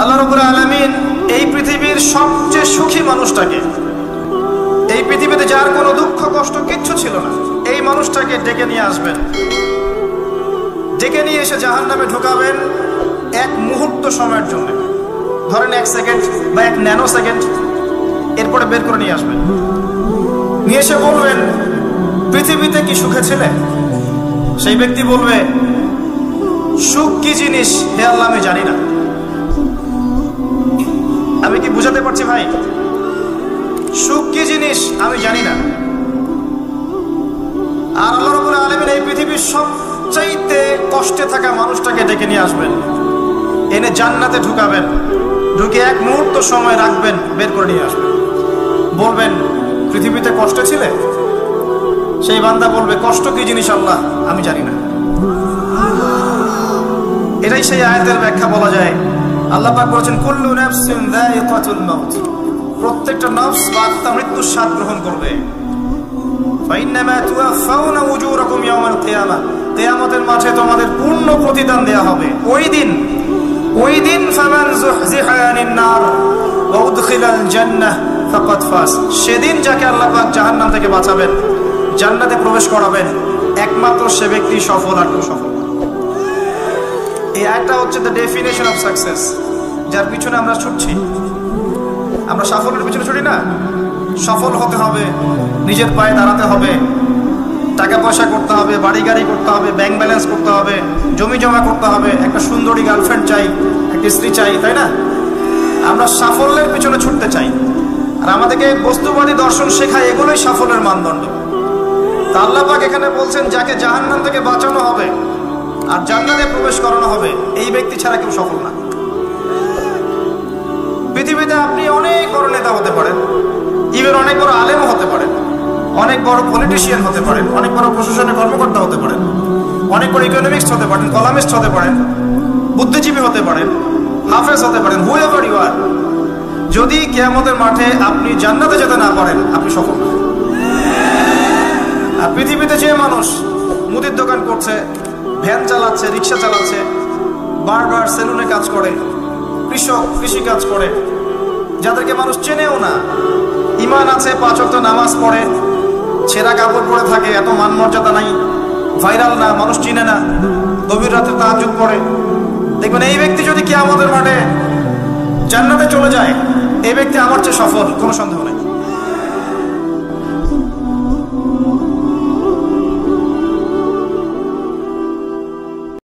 আল্লাহ রাব্বুল আলামিন এই পৃথিবীর সবচেয়ে সুখী মানুষটাকে, এই পৃথিবীতে যার কোনো দুঃখ কষ্ট কিচ্ছু ছিল না, এই মানুষটাকে ডেকে নিয়ে আসবেন। ডেকে নিয়ে এসে জাহান্নামে ঢোকাবেন এক মুহূর্ত সময়ের জন্য, ধরেন 1 সেকেন্ড বা 1 ন্যানো সেকেন্ড। এরপরে বের করে নিয়ে আসবেন, নিয়ে এসে বলবেন পৃথিবীতে কি সুখে ছিলে? সেই ব্যক্তি বলবে সুখ কি জিনিস হে আল্লাহ আমি জানি না। আমি কি বুঝাতে পারছি ভাই? সুখ কি জিনিস আমি জানি না। আর আল্লাহ রাব্বুল আলামিন এই পৃথিবীর সবচাইতে কষ্টে থাকা মানুষটাকে ডেকে নিয়ে আসবেন, এনে জান্নাতে ঢুকাবেন, ঢুকে এক মুহূর্ত সময় রাখবেন, বের করে নিয়ে আসবেন। বলবেন পৃথিবীতে কষ্টে ছিলে? সেই বান্দা বলবে কষ্ট কি জিনিস আল্লাহ আমি জানি না। এটাই সেই আয়াতের ব্যাখ্যা বলা যায়। আল্লাহ পাক বলেছেন কুল্লু নাফসিন যায়িকাতুল মাউত, প্রত্যেকটা নফস বা আত্মা মৃত্যুর স্বাদ গ্রহণ করবে। ফাইন্নামা তুওয়াফাউনা উজুরাকুম ইয়াওমাল কিয়ামাহ, কিয়ামতের মাঠে তোমাদের পূর্ণ প্রতিদান দেয়া হবে। ওই দিন ফামান যুহজিহা আনিন নার ওয়া উদখিলাল জান্নাহ ফাকাদ ফাজ, সেদিন যাকে আল্লাহ পাক জাহান্নাম থেকে বাঁচাবেন, জান্নাতে প্রবেশ করাবেন, একমাত্র সে ব্যক্তি সফল আর কেউ সফল। এই আয়াতটা হচ্ছে দ্য ডেফিনেশন অফ সাকসেস, যার পিছনে আমরা ছুটছি। আমরা সাফল্যের পিছনে ছুটি না। সফল হতে হবে, নিজের পায়ে দাঁড়াতে হবে, টাকা পয়সা করতে হবে, বাড়ি গাড়ি করতে হবে, ব্যাংক ব্যালেন্স করতে হবে, জমি জমা করতে হবে, একটা সুন্দরী গার্লফ্রেন্ড চাই, একটা স্ত্রী চাই, তাই না? আমরা সাফল্যের পিছনে ছুটতে চাই। আর আমাদেরকে বস্তুবাদী দর্শন শেখায় এগুলোই সাফল্যের মানদণ্ড। তা আল্লাহ পাক এখানে বলছেন যাকে জাহান্নাম থেকে বাঁচানো হবে আর জান্নাতে প্রবেশ করানো হবে, এই ব্যক্তি ছাড়া কেউ সফল না। পৃথিবীতে আপনি অনেক বড় নেতা হতে পারেন, ইভেন অনেক বড় আলেমও হতে পারেন, অনেক বড় পলিটিশিয়ান হতে পারেন, অনেক বড় প্রশাসনের কর্মকর্তা হতে পারেন, অনেক বড় ইকোনমিক্স হতে পারেন, কলামিস্ট হতে পারেন, বুদ্ধিজীবী হতে পারেন, হাফেজ হতে পারেন, হুএভার ইউ আর, যদি কিয়ামতের মাঠে আপনি জান্নাতে যেতে না পারেন, আপনি সফল না। আর পৃথিবীতে যে মানুষ মুদির দোকান করছে, ভ্যান চালাচ্ছে, রিক্সা চালাচ্ছে, বারবার সেলুনে কাজ করে, কৃষক কৃষি কাজ করে, যাদেরকে মানুষ চেনেও না, ঈমান আছে, 5 ওয়াক্ত নামাজ পড়ে, ছেঁড়া কাপড় পরে থাকে, এত মান মর্যাদা নাই, ভাইরাল না, মানুষ চিনে না, গভীর রাতে তাহাজ্জুদ পড়ে, দেখবেন এই ব্যক্তি যদি কিয়ামতের মাঠে জান্নাতে চলে যায়, এই ব্যক্তি আমার চেয়ে সফল, কোনো সন্দেহ নেই।